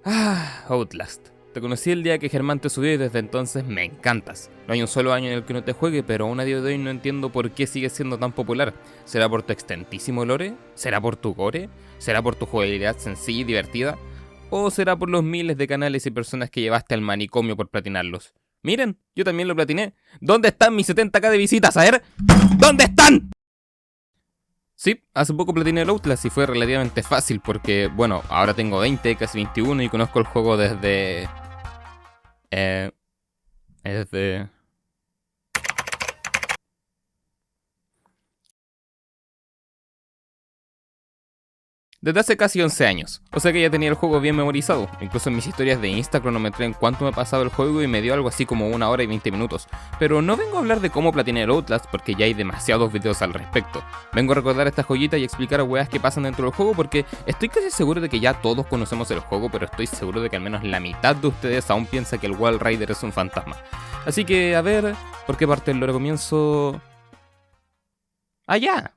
Outlast. Te conocí el día que Germán te subió y desde entonces me encantas. No hay un solo año en el que no te juegue, pero aún a día de hoy no entiendo por qué sigue siendo tan popular. ¿Será por tu extentísimo lore? ¿Será por tu gore? ¿Será por tu jugabilidad sencilla y divertida? ¿O será por los miles de canales y personas que llevaste al manicomio por platinarlos? Miren, yo también lo platiné. ¿Dónde están mis 70k de visitas? A ver, ¿dónde están? Sí, hace poco platiné el Outlast y fue relativamente fácil porque, bueno, ahora tengo 20, casi 21 y conozco el juego desde... Desde hace casi 11 años, o sea que ya tenía el juego bien memorizado. Incluso en mis historias de Insta cronometré en cuánto me he pasado el juego y me dio algo así como 1 hora y 20 minutos. Pero no vengo a hablar de cómo platiné el Outlast porque ya hay demasiados videos al respecto. Vengo a recordar esta joyita y explicar weas que pasan dentro del juego porque estoy casi seguro de que ya todos conocemos el juego, pero estoy seguro de que al menos la mitad de ustedes aún piensa que el Walrider es un fantasma. Así que, a ver, ¿por qué parte del lore comienzo? ¡Allá!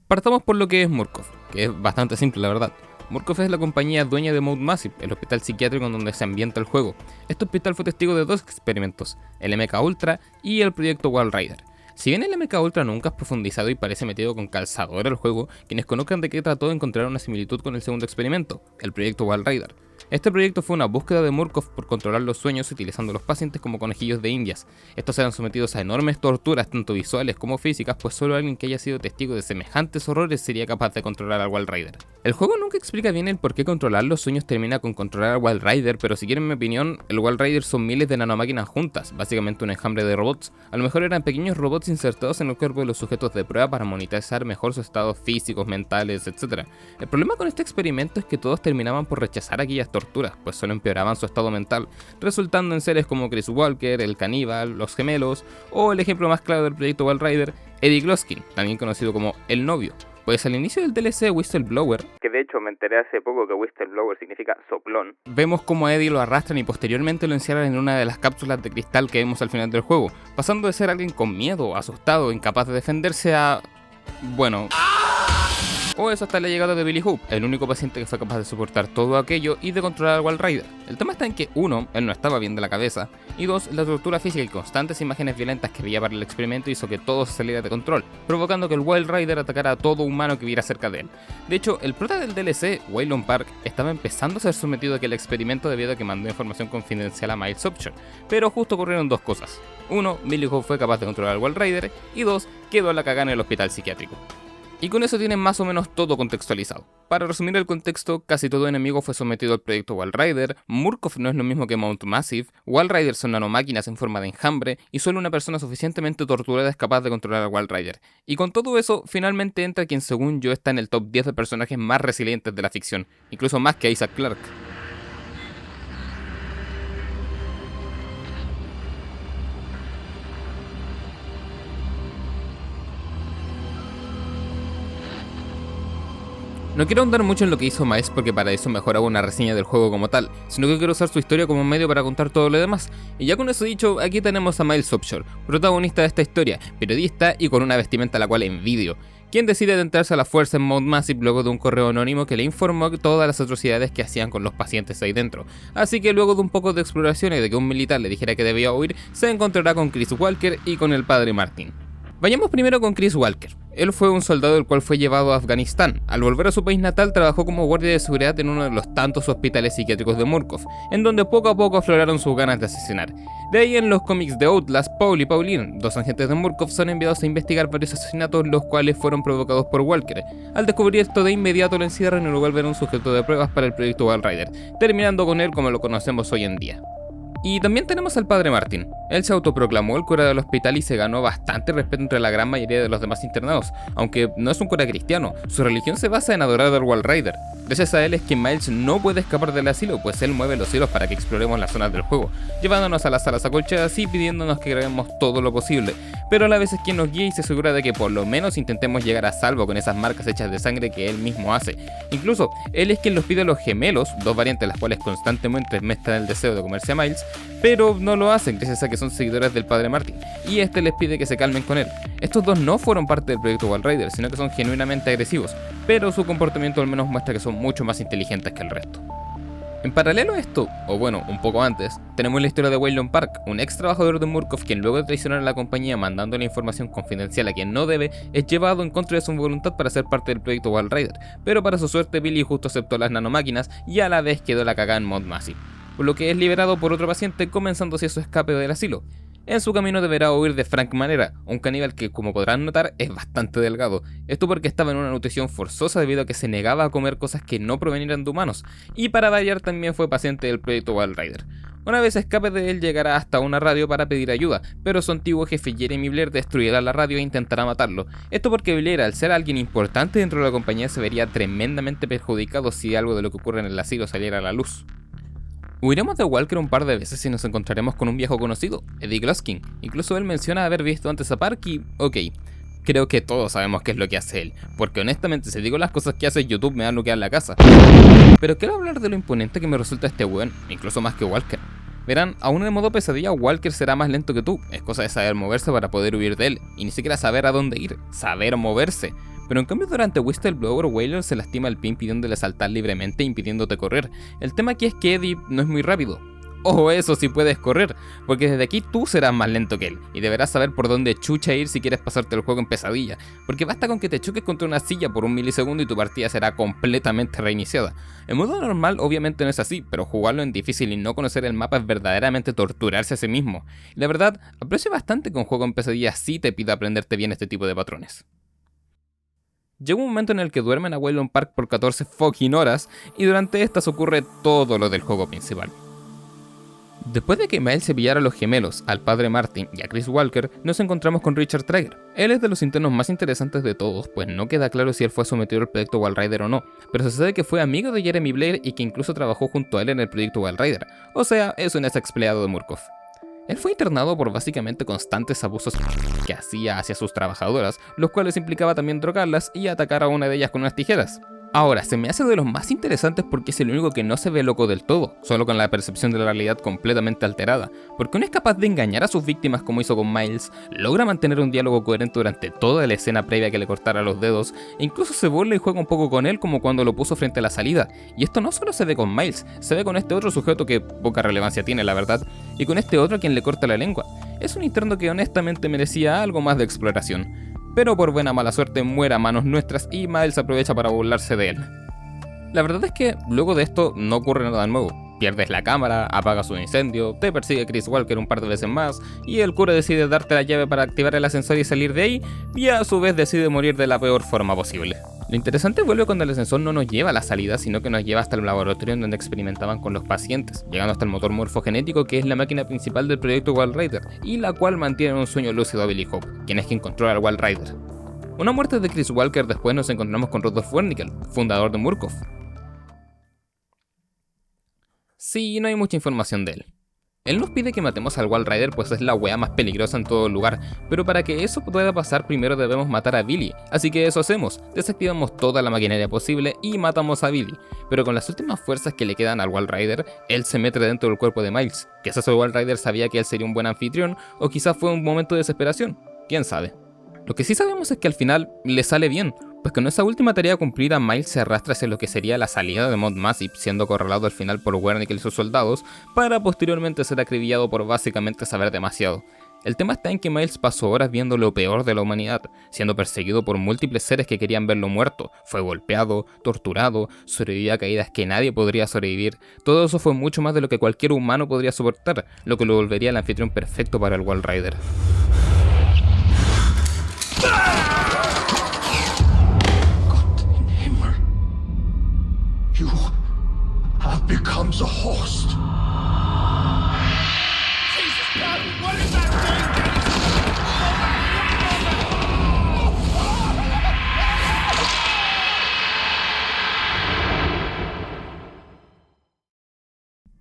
Partamos por lo que es Murkoff, que es bastante simple la verdad. Murkoff es la compañía dueña de Mount Massive, el hospital psiquiátrico en donde se ambienta el juego. Este hospital fue testigo de 2 experimentos, el MK Ultra y el proyecto Walrider. Si bien el MK Ultra nunca es profundizado y parece metido con calzador al juego, quienes conozcan de qué trató de encontrar una similitud con el segundo experimento, el proyecto Walrider. Este proyecto fue una búsqueda de Murkoff por controlar los sueños utilizando a los pacientes como conejillos de indias. Estos eran sometidos a enormes torturas tanto visuales como físicas, pues solo alguien que haya sido testigo de semejantes horrores sería capaz de controlar al Walrider. El juego nunca explica bien el por qué controlar los sueños termina con controlar al Walrider, pero si quieren mi opinión, el Walrider son miles de nanomáquinas juntas, básicamente un enjambre de robots. A lo mejor eran pequeños robots insertados en el cuerpo de los sujetos de prueba para monitorizar mejor sus estados físicos, mentales, etc. El problema con este experimento es que todos terminaban por rechazar aquellas torturas, pues solo empeoraban su estado mental, resultando en seres como Chris Walker, el caníbal, los gemelos, o el ejemplo más claro del proyecto Walrider, Eddie Gloskin, también conocido como el novio. Pues al inicio del DLC Whistleblower, que de hecho me enteré hace poco que Whistleblower significa soplón, vemos como a Eddie lo arrastran y posteriormente lo encierran en una de las cápsulas de cristal que vemos al final del juego, pasando de ser alguien con miedo, asustado, incapaz de defenderse a... bueno... o eso hasta la llegada de Billy Hope, el único paciente que fue capaz de soportar todo aquello y de controlar al Walrider. El tema está en que 1, él no estaba bien de la cabeza, y 2, la tortura física y constantes imágenes violentas que veía para el experimento hizo que todo se saliera de control, provocando que el Walrider atacara a todo humano que viera cerca de él. De hecho, el prota del DLC, Waylon Park, estaba empezando a ser sometido a aquel experimento debido a que mandó información confidencial a Miles Upshur, pero justo ocurrieron 2 cosas. 1, Billy Hope fue capaz de controlar al Walrider, y 2, quedó a la cagada en el hospital psiquiátrico. Y con eso tienen más o menos todo contextualizado. Para resumir el contexto, casi todo enemigo fue sometido al proyecto Walrider, Murkoff no es lo mismo que Mount Massive, Walrider son nanomáquinas en forma de enjambre, y solo una persona suficientemente torturada es capaz de controlar al Walrider. Y con todo eso, finalmente entra quien según yo está en el top 10 de personajes más resilientes de la ficción, incluso más que Isaac Clarke. No quiero ahondar mucho en lo que hizo Miles porque para eso mejor hago una reseña del juego como tal, sino que quiero usar su historia como medio para contar todo lo demás. Y ya con eso dicho, aquí tenemos a Miles Upshur, protagonista de esta historia, periodista y con una vestimenta a la cual envidio, quien decide adentrarse a la fuerza en Mount Massive luego de un correo anónimo que le informó todas las atrocidades que hacían con los pacientes ahí dentro. Así que luego de un poco de exploración y de que un militar le dijera que debía huir, se encontrará con Chris Walker y con el padre Martin. Vayamos primero con Chris Walker. Él fue un soldado el cual fue llevado a Afganistán. Al volver a su país natal trabajó como guardia de seguridad en uno de los tantos hospitales psiquiátricos de Murkoff, en donde poco a poco afloraron sus ganas de asesinar. De ahí en los cómics de Outlast, Paul y Pauline, 2 agentes de Murkoff, son enviados a investigar varios asesinatos los cuales fueron provocados por Walker. Al descubrir esto de inmediato lo encierran y lo vuelven un sujeto de pruebas para el proyecto Walrider, terminando con él como lo conocemos hoy en día. Y también tenemos al padre Martin. Él se autoproclamó el cura del hospital y se ganó bastante respeto entre la gran mayoría de los demás internados, aunque no es un cura cristiano, su religión se basa en adorar al Walrider. Gracias a él es que Miles no puede escapar del asilo, pues él mueve los hilos para que exploremos las zonas del juego, llevándonos a las salas acolchadas y pidiéndonos que grabemos todo lo posible, pero a la vez es quien nos guía y se asegura de que por lo menos intentemos llegar a salvo con esas marcas hechas de sangre que él mismo hace. Incluso, él es quien los pide a los gemelos, 2 variantes las cuales constantemente muestran el deseo de comerse a Miles, pero no lo hacen gracias a que son seguidores del padre Martin, y este les pide que se calmen con él. Estos 2 no fueron parte del proyecto Walrider, sino que son genuinamente agresivos, pero su comportamiento al menos muestra que son mucho más inteligentes que el resto. En paralelo a esto, o bueno, un poco antes, tenemos la historia de Waylon Park, un ex trabajador de Murkoff quien luego de traicionar a la compañía mandando la información confidencial a quien no debe, es llevado en contra de su voluntad para ser parte del proyecto Walrider, pero para su suerte Billy justo aceptó las nanomáquinas y a la vez quedó la cagada en Mod Massive, por lo que es liberado por otro paciente comenzando así su escape del asilo. En su camino deberá huir de Frank Manera, un caníbal que, como podrán notar, es bastante delgado. Esto porque estaba en una nutrición forzosa debido a que se negaba a comer cosas que no provenieran de humanos, y para variar también fue paciente del proyecto Walrider. Una vez escape de él llegará hasta una radio para pedir ayuda, pero su antiguo jefe Jeremy Blair destruirá la radio e intentará matarlo. Esto porque Blair, al ser alguien importante dentro de la compañía, se vería tremendamente perjudicado si algo de lo que ocurre en el asilo saliera a la luz. Huiremos de Walker un par de veces y nos encontraremos con un viejo conocido, Eddie Gloskin. Incluso él menciona haber visto antes a Park y... ok, creo que todos sabemos qué es lo que hace él, porque honestamente si digo las cosas que hace YouTube me va a bloquear la casa. Pero quiero hablar de lo imponente que me resulta este weón, incluso más que Walker. Verán, aún en modo pesadilla Walker será más lento que tú, es cosa de saber moverse para poder huir de él, y ni siquiera saber a dónde ir, saber moverse. Pero en cambio durante Whistleblower, Waylon se lastima al pie impidiéndole saltar libremente e impidiéndote correr. El tema aquí es que Eddie no es muy rápido. Ojo, eso sí puedes correr, porque desde aquí tú serás más lento que él, y deberás saber por dónde chucha ir si quieres pasarte el juego en pesadilla, porque basta con que te choques contra una silla por un milisegundo y tu partida será completamente reiniciada. En modo normal obviamente no es así, pero jugarlo en difícil y no conocer el mapa es verdaderamente torturarse a sí mismo. Y la verdad, aprecio bastante que un juego en pesadilla sí te pida aprenderte bien este tipo de patrones. Llega un momento en el que duermen a Waylon Park por 14 fucking horas, y durante estas ocurre todo lo del juego principal. Después de que Miles se pillara a los gemelos, al padre Martin y a Chris Walker, nos encontramos con Richard Traeger. Él es de los internos más interesantes de todos, pues no queda claro si él fue sometido al proyecto Walrider o no, pero se sabe que fue amigo de Jeremy Blair y que incluso trabajó junto a él en el proyecto Walrider, o sea, es un ex empleado de Murkoff. Él fue internado por básicamente constantes abusos que hacía hacia sus trabajadoras, los cuales implicaba también drogarlas y atacar a una de ellas con unas tijeras. Ahora, se me hace de los más interesantes porque es el único que no se ve loco del todo, solo con la percepción de la realidad completamente alterada, porque no es capaz de engañar a sus víctimas como hizo con Miles, logra mantener un diálogo coherente durante toda la escena previa que le cortara los dedos, e incluso se burla y juega un poco con él como cuando lo puso frente a la salida, y esto no solo se ve con Miles, se ve con este otro sujeto que poca relevancia tiene la verdad, y con este otro a quien le corta la lengua. Es un interno que honestamente merecía algo más de exploración. Pero por buena o mala suerte muere a manos nuestras y Miles aprovecha para burlarse de él. La verdad es que luego de esto no ocurre nada nuevo. Pierdes la cámara, apagas un incendio, te persigue Chris Walker un par de veces más, y el cura decide darte la llave para activar el ascensor y salir de ahí, y a su vez decide morir de la peor forma posible. Lo interesante vuelve cuando el ascensor no nos lleva a la salida, sino que nos lleva hasta el laboratorio en donde experimentaban con los pacientes, llegando hasta el motor morfogenético que es la máquina principal del proyecto Walrider, y la cual mantiene un sueño lúcido a Billy Hope, quien es quien controla al Walrider. Una muerte de Chris Walker después nos encontramos con Rudolf Wernicke, fundador de Murkoff. Sí, no hay mucha información de él. Él nos pide que matemos al Walrider pues es la wea más peligrosa en todo lugar, pero para que eso pueda pasar primero debemos matar a Billy, así que eso hacemos, desactivamos toda la maquinaria posible y matamos a Billy, pero con las últimas fuerzas que le quedan al Walrider, él se mete dentro del cuerpo de Miles, quizás el Walrider sabía que él sería un buen anfitrión, o quizás fue un momento de desesperación, quién sabe. Lo que sí sabemos es que al final le sale bien, pues con esa última tarea cumplida Miles se arrastra hacia lo que sería la salida de Mod Massive, siendo acorralado al final por Wernicke y sus soldados, para posteriormente ser acribillado por básicamente saber demasiado. El tema está en que Miles pasó horas viendo lo peor de la humanidad, siendo perseguido por múltiples seres que querían verlo muerto, fue golpeado, torturado, sobrevivió a caídas que nadie podría sobrevivir, todo eso fue mucho más de lo que cualquier humano podría soportar, lo que lo volvería el anfitrión perfecto para el Walrider. You have become the host. Jesus Christ, what is that thing?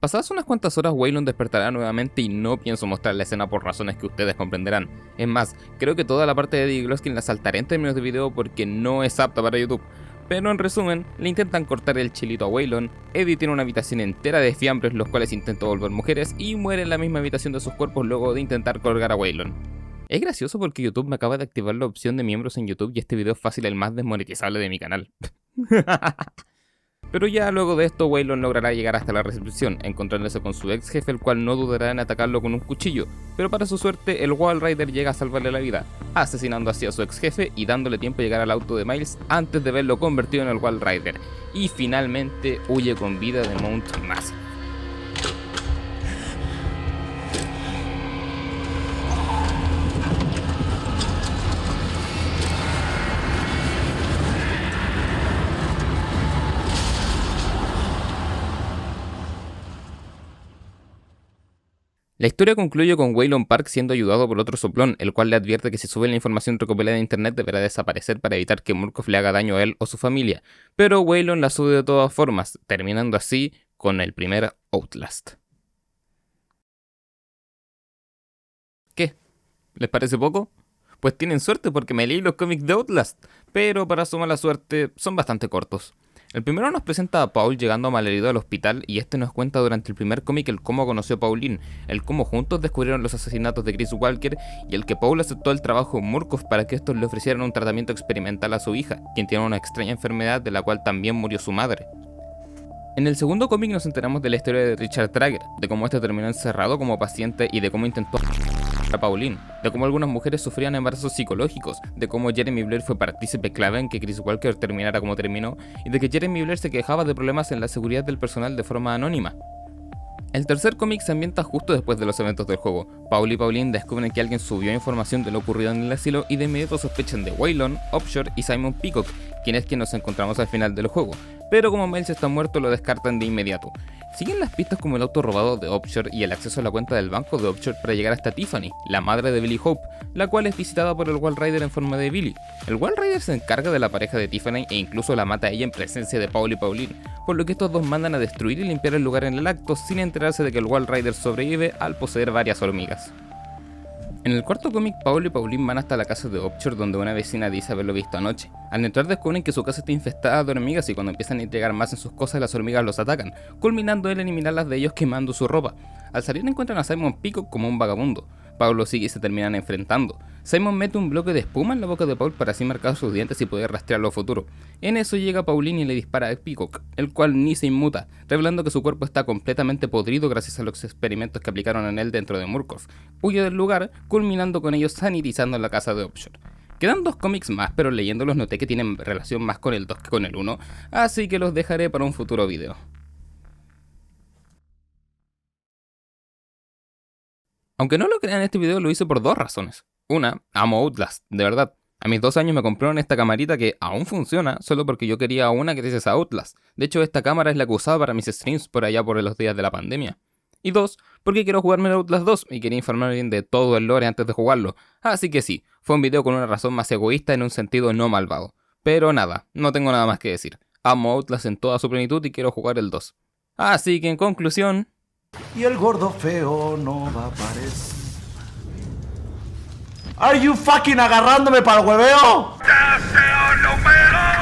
Pasadas unas cuantas horas, Waylon despertará nuevamente y no pienso mostrar la escena por razones que ustedes comprenderán. Es más, creo que toda la parte de Eddie Gloskin la saltaré en términos de video porque no es apta para YouTube. Pero en resumen, le intentan cortar el chilito a Waylon, Eddie tiene una habitación entera de fiambres los cuales intenta volver mujeres y muere en la misma habitación de sus cuerpos luego de intentar colgar a Waylon. Es gracioso porque YouTube me acaba de activar la opción de miembros en YouTube y este video es fácil el más desmonetizable de mi canal. Pero ya luego de esto, Waylon logrará llegar hasta la recepción, encontrándose con su ex jefe, el cual no dudará en atacarlo con un cuchillo, pero para su suerte, el Walrider llega a salvarle la vida, asesinando así a su ex jefe y dándole tiempo a llegar al auto de Miles antes de verlo convertido en el Walrider, y finalmente huye con vida de Mount Massive. La historia concluye con Waylon Park siendo ayudado por otro soplón, el cual le advierte que si sube la información recopilada de internet deberá desaparecer para evitar que Murkoff le haga daño a él o su familia, pero Waylon la sube de todas formas, terminando así con el primer Outlast. ¿Qué? ¿Les parece poco? Pues tienen suerte porque me leí los cómics de Outlast, pero para su mala suerte son bastante cortos. El primero nos presenta a Paul llegando malherido al hospital y este nos cuenta durante el primer cómic el cómo conoció a Pauline, el cómo juntos descubrieron los asesinatos de Chris Walker y el que Paul aceptó el trabajo en Murkoff para que estos le ofrecieran un tratamiento experimental a su hija, quien tiene una extraña enfermedad de la cual también murió su madre. En el segundo cómic nos enteramos de la historia de Richard Trager, de cómo este terminó encerrado como paciente y de cómo intentó a Pauline, de cómo algunas mujeres sufrían embarazos psicológicos, de cómo Jeremy Blair fue partícipe clave en que Chris Walker terminara como terminó, y de que Jeremy Blair se quejaba de problemas en la seguridad del personal de forma anónima. El tercer cómic se ambienta justo después de los eventos del juego. Paul y Pauline descubren que alguien subió información de lo ocurrido en el asilo y de inmediato sospechan de Waylon, Upshur y Simon Peacock, quien es quien nos encontramos al final del juego, pero como Miles está muerto lo descartan de inmediato. Siguen las pistas como el auto robado de Upshur y el acceso a la cuenta del banco de Upshur para llegar hasta Tiffany, la madre de Billy Hope, la cual es visitada por el Walrider en forma de Billy. El Walrider se encarga de la pareja de Tiffany e incluso la mata a ella en presencia de Paul y Pauline, por lo que estos dos mandan a destruir y limpiar el lugar en el acto sin enterarse de que el Walrider sobrevive al poseer varias hormigas. En el cuarto cómic, Paul y Pauline van hasta la casa de Upshur donde una vecina dice haberlo visto anoche. Al entrar descubren que su casa está infestada de hormigas y cuando empiezan a entregar más en sus cosas las hormigas los atacan, culminando en eliminarlas de ellos quemando su ropa. Al salir encuentran a Simon Peacock como un vagabundo. Paul lo sigue y se terminan enfrentando. Simon mete un bloque de espuma en la boca de Paul para así marcar sus dientes y poder rastrearlo a futuro. En eso llega Pauline y le dispara a Peacock, el cual ni se inmuta, revelando que su cuerpo está completamente podrido gracias a los experimentos que aplicaron en él dentro de Murkoff. Huye del lugar, culminando con ellos sanitizando la casa de Upshur. Quedan dos cómics más, pero leyéndolos noté que tienen relación más con el 2 que con el 1, así que los dejaré para un futuro video. Aunque no lo crean, este video lo hice por dos razones. Una, amo Outlast, de verdad. A mis 2 años me compraron esta camarita que aún funciona, solo porque yo quería una que gracias a Outlast. De hecho, esta cámara es la que usaba para mis streams por allá por los días de la pandemia. Y dos, porque quiero jugarme el Outlast 2 y quería informarme bien de todo el lore antes de jugarlo. Así que sí, fue un video con una razón más egoísta en un sentido no malvado. Pero nada, no tengo nada más que decir. Amo Outlast en toda su plenitud y quiero jugar el 2. Así que en conclusión... Y el gordo feo no va a aparecer. ¿Are you fucking agarrándome para el hueveo? ¡Deseo número